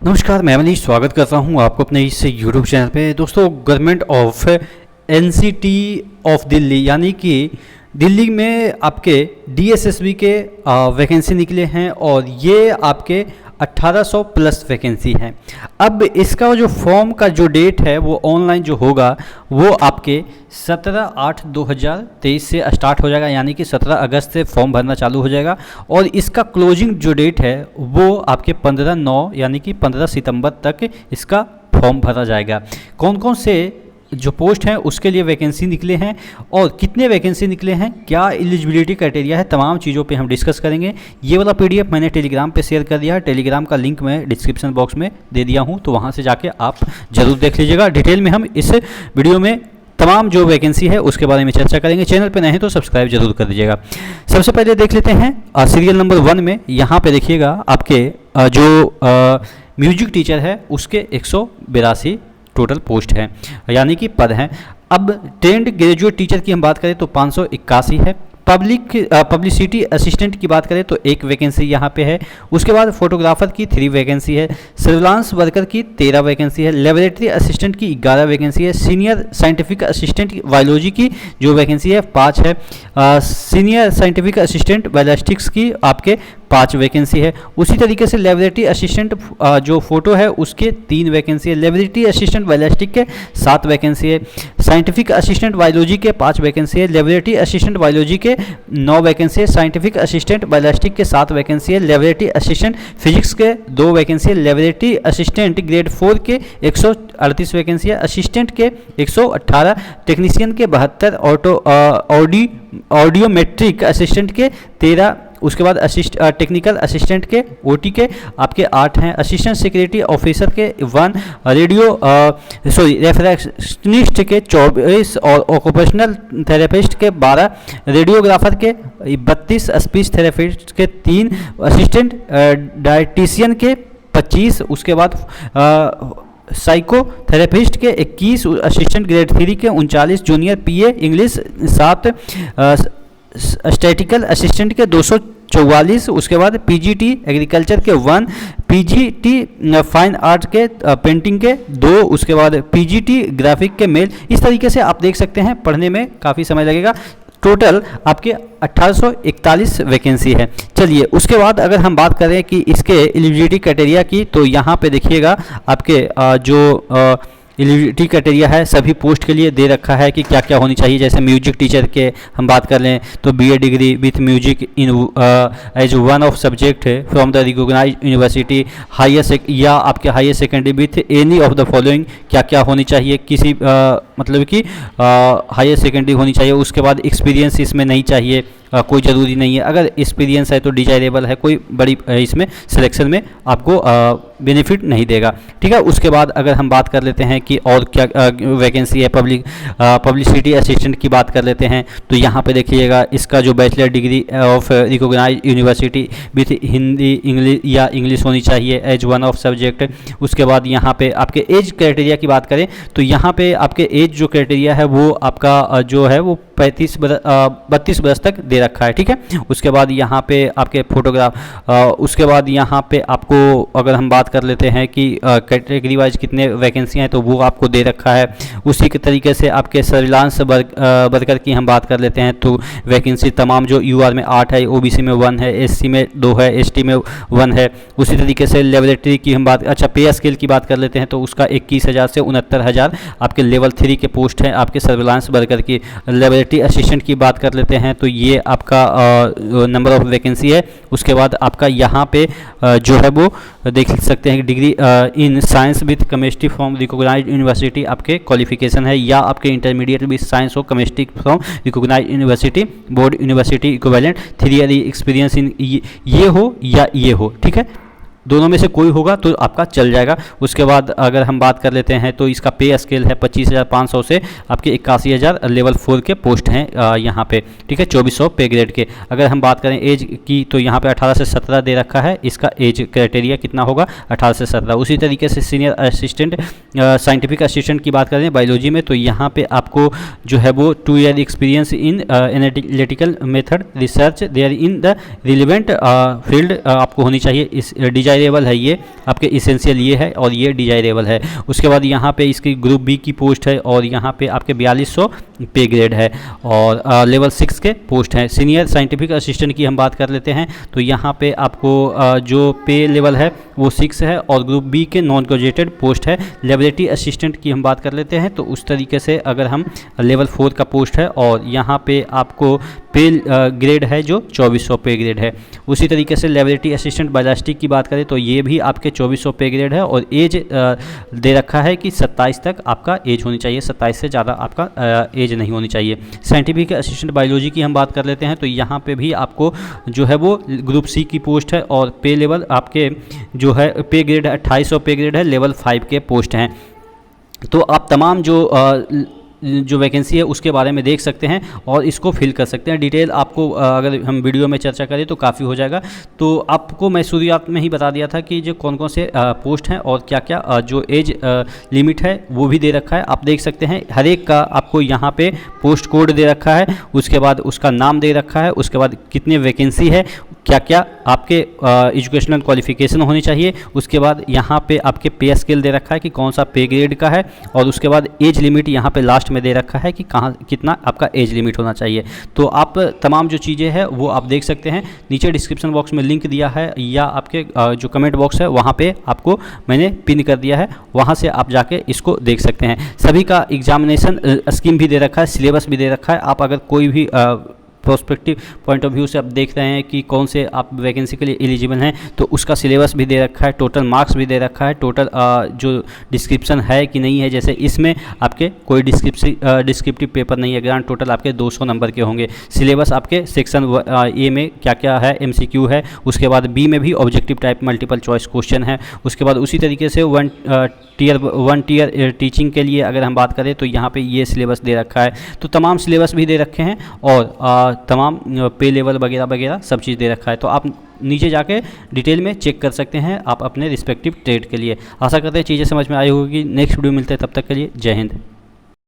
नमस्कार, मैं मनीष स्वागत करता हूं आपको अपने इस यूट्यूब चैनल पे। दोस्तों, government of NCT of Delhi यानी कि दिल्ली में आपके डीएसएसबी के वैकेंसी निकले हैं और ये आपके 1800 प्लस वैकेंसी हैं। अब इसका जो फॉर्म का जो डेट है वो ऑनलाइन जो होगा वो आपके 17/8/2023 से स्टार्ट हो जाएगा, यानी कि 17 अगस्त से फॉर्म भरना चालू हो जाएगा और इसका क्लोजिंग जो डेट है वो आपके 15/9 यानी कि 15 सितंबर तक इसका फॉर्म भरा जाएगा। कौन कौन से जो पोस्ट हैं उसके लिए वैकेंसी निकले हैं और कितने वैकेंसी निकले हैं, क्या एलिजिबिलिटी क्राइटेरिया है, तमाम चीज़ों पे हम डिस्कस करेंगे। ये वाला पीडीएफ मैंने टेलीग्राम पे शेयर कर दिया है। टेलीग्राम का लिंक मैं डिस्क्रिप्शन बॉक्स में दे दिया हूँ, तो वहाँ से जाके आप ज़रूर देख लीजिएगा। डिटेल में हम इस वीडियो में तमाम जो वैकेंसी है उसके बारे में चर्चा करेंगे। चैनल पे नए हैं तो सब्सक्राइब जरूर कर दीजिएगा। सबसे पहले देख लेते हैं सीरियल नंबर 1 में। यहाँ पे देखिएगा आपके जो म्यूजिक टीचर है उसके 182 टोटल पोस्ट हैं, यानी कि पद हैं। अब ट्रेंड ग्रेजुएट टीचर की हम बात करें तो 581 है। पब्लिसिटी असिस्टेंट की बात करें तो 1 वैकेंसी यहाँ पे है। उसके बाद फोटोग्राफर की 3 वैकेंसी है। सर्विलांस वर्कर की 13 वैकेंसी है। लेबोरेटरी असिस्टेंट की 11 वैकेंसी है। सीनियर साइंटिफिक असिस्टेंट बायोलॉजी की जो वैकेंसी है 5 है। सीनियर साइंटिफिक असिस्टेंट बायोलॉजिस्टिक्स की आपके 5 वैकेंसी है। उसी तरीके से लेबोरेटरी असिस्टेंट जो फोटो है उसके 3 वैकेंसी है। लेबोरेटरी असिस्टेंट बायोलॉजिस्टिक के 7 वैकेंसी है। साइंटिफिक असिस्टेंट बायोलॉजी के 5 वैकेंसी है। लेबोरेटरी असिस्टेंट बायोलॉजी के 9 वैकेंसी है। साइंटिफिक असिस्टेंट बायोलॉजिस्टिक के 7 वैकेंसी है। लेबोरेटरी असिस्टेंट फिजिक्स के 2 वैकेंसी है। लेबोरेटरी असिस्टेंट ग्रेड 4 के 138 वैकेंसी है। असिस्टेंट के 118, टेक्नीशियन के 72, ऑडियोमेट्रिक असिस्टेंट के 13। उसके बाद टेक्निकल असिस्टेंट के ओटी के आपके 8 हैं। असिस्टेंट सिक्योरिटी ऑफिसर के 1, रेफरेक्शनिस्ट के 24 और ऑक्यूपेशनल थेरेपिस्ट के 12, रेडियोग्राफर के 32, स्पीच थेरेपिस्ट के 3, असिस्टेंट डायटिशियन के 25। उसके बाद साइकोथेरेपिस्ट के 21, असिस्टेंट ग्रेड 3 के 39, जूनियर पीए इंग्लिश 7, स्टैटिकल असिस्टेंट के 244। उसके बाद पीजीटी एग्रीकल्चर के 1, पीजीटी फाइन आर्ट के पेंटिंग के 2, उसके बाद पीजीटी ग्राफिक के मेल। इस तरीके से आप देख सकते हैं, पढ़ने में काफ़ी समय लगेगा। टोटल आपके 1841 वैकेंसी है। चलिए, उसके बाद अगर हम बात करें कि इसके एलिजिबिलिटी क्राइटेरिया की, तो यहाँ पे देखिएगा आपके जो एलिजिबिलिटी क्राइटेरिया है सभी पोस्ट के लिए दे रखा है कि क्या क्या होनी चाहिए। जैसे म्यूजिक टीचर के हम बात कर लें तो BA degree with music in as one of subject from the recognised university, या आपके higher secondary with any of the following. क्या क्या होनी चाहिए, किसी मतलब कि हायर सेकेंडरी होनी चाहिए। उसके बाद एक्सपीरियंस इसमें नहीं चाहिए, कोई ज़रूरी नहीं है। अगर एक्सपीरियंस है तो डिजायरेबल है, कोई बड़ी इसमें सिलेक्शन में आपको बेनिफिट नहीं देगा। ठीक है। उसके बाद अगर हम बात कर लेते हैं कि और क्या वैकेंसी है, पब्लिसिटी असिस्टेंट की बात कर लेते हैं तो यहाँ पे देखिएगा इसका जो bachelor degree of recognised university with Hindi English या इंग्लिश होनी चाहिए एज वन ऑफ सब्जेक्ट। उसके बाद यहाँ पे आपके एज क्राइटेरिया की बात करें तो यहाँ पे आपके एज जो क्राइटेरिया है वो आपका जो है वो 32 बरस तक दे रखा है। ठीक है। उसके बाद यहाँ पे आपके फोटोग्राफ, उसके बाद यहाँ पे आपको अगर हम बात कर लेते हैं कि कैटेगरी वाइज कितने वैकेंसी हैं तो वो आपको दे रखा है। उसी के तरीके से आपके सर्विलांस वर्कर की हम बात कर लेते हैं तो वैकेंसी तमाम जो यूआर में 8 है, ओबीसी में 1 है, एससी में 2 है, एसटी में 1 है। उसी तरीके से लेबोरेटरी की हम बात, अच्छा पे स्केल की बात कर लेते हैं तो उसका 21,000 से 69,000 आपके लेवल 3 के पोस्ट हैं आपके सर्विलांस वर्कर की। लेबोरेटरी असिस्टेंट की बात कर लेते हैं तो ये आपका नंबर ऑफ वैकेंसी है। उसके बाद आपका यहाँ पे जो है वो देख सकते हैं degree in science with chemistry from recognised university आपके क्वालिफिकेशन है, या आपके इंटरमीडिएट विथ साइंस और chemistry from recognised university board university equivalent 3 year experience in ये हो या ये हो। ठीक है। दोनों में से कोई होगा तो आपका चल जाएगा। उसके बाद अगर हम बात कर लेते हैं तो इसका पे स्केल है 25,500 से आपके 81,000 लेवल 4 के पोस्ट हैं यहाँ पे। ठीक है। 2400 पे ग्रेड के। अगर हम बात करें एज की तो यहाँ पे 18 से 17 दे रखा है। इसका एज क्राइटेरिया कितना होगा, 18 से 17। उसी तरीके से सीनियर असिस्टेंट साइंटिफिक असिस्टेंट की बात करें बायोलॉजी में तो यहाँ पे आपको जो है वो 2 year experience in analytical method research there in the relevant field आपको होनी चाहिए। इस डिजायरेबल है, ये आपके इसेंशियल ये है और ये डिजायरेबल है। उसके बाद यहाँ पे इसकी ग्रुप बी की पोस्ट है और यहाँ पे आपके 4200 पे ग्रेड है और लेवल 6 के पोस्ट हैं। सीनियर साइंटिफिक असिस्टेंट की हम बात कर लेते हैं तो यहाँ पे आपको जो पे लेवल है वो 6 है और ग्रुप बी के नॉन ग्रेजुएटेड पोस्ट है। लेबोरेटरी असिस्टेंट की हम बात कर लेते हैं तो उस तरीके से अगर हम लेवल 4 का पोस्ट है और यहाँ पे आपको पे ग्रेड है जो 2400 पे ग्रेड है। उसी तरीके से लेबोरेटरी असिस्टेंट बायोलॉजिस्ट की बात करें तो ये भी आपके 2400 पे ग्रेड है और एज दे रखा है कि 27 तक आपका एज होनी चाहिए, 27 से ज़्यादा आपका एज नहीं होनी चाहिए। साइंटिफिक असिस्टेंट बायोलॉजी की हम बात कर लेते हैं तो यहाँ पे भी आपको जो है वो ग्रुप सी की पोस्ट है और पे लेवल आपके जो है पे ग्रेड 2800 पे ग्रेड है, लेवल 5 के पोस्ट हैं। तो आप तमाम जो वैकेंसी है उसके बारे में देख सकते हैं और इसको फिल कर सकते हैं। डिटेल आपको अगर हम वीडियो में चर्चा करें तो काफ़ी हो जाएगा। तो आपको मैं शुरुआत में ही बता दिया था कि जो कौन कौन से पोस्ट हैं और क्या क्या जो एज लिमिट है वो भी दे रखा है। आप देख सकते हैं हर एक का आपको यहाँ पे पोस्ट कोड दे रखा है, उसके बाद उसका नाम दे रखा है, उसके बाद कितनी वैकेंसी है, क्या क्या आपके एजुकेशनल क्वालिफिकेशन होनी चाहिए, उसके बाद यहाँ पे आपके पे स्केल दे रखा है कि कौन सा पे ग्रेड का है और उसके बाद एज लिमिट यहाँ पे लास्ट में दे रखा है कि कहाँ कितना आपका एज लिमिट होना चाहिए। तो आप तमाम जो चीज़ें हैं वो आप देख सकते हैं। नीचे डिस्क्रिप्शन बॉक्स में लिंक दिया है या आपके जो कमेंट बॉक्स है वहाँ पे आपको मैंने पिन कर दिया है, वहाँ से आप जाके इसको देख सकते हैं। सभी का एग्जामिनेशन स्कीम भी दे रखा है, सिलेबस भी दे रखा है। आप अगर कोई भी प्रोस्पेक्टिव पॉइंट ऑफ व्यू से आप देख रहे हैं कि कौन से आप वैकेंसी के लिए एलिजिबल हैं तो उसका सिलेबस भी दे रखा है, टोटल मार्क्स भी दे रखा है, टोटल जो डिस्क्रिप्शन है कि नहीं है। जैसे इसमें आपके कोई डिस्क्रिप्टिव पेपर नहीं है, ग्रांड टोटल आपके 200 नंबर के होंगे। सिलेबस आपके सेक्शन ए में क्या क्या है, MCQ है, उसके बाद बी में भी objective type multiple choice question है। उसके बाद उसी तरीके से वन टीयर टीचिंग के लिए अगर हम बात करें तो यहाँ पे ये सिलेबस दे रखा है। तो तमाम सिलेबस भी दे रखे हैं और तमाम पे लेवल वगैरह वगैरह सब चीज़ दे रखा है। तो आप नीचे जाके डिटेल में चेक कर सकते हैं आप अपने रिस्पेक्टिव ट्रेड के लिए। आशा करते हैं चीज़ें समझ में आई होगी। नेक्स्ट वीडियो मिलते हैं, तब तक के लिए जय हिंद।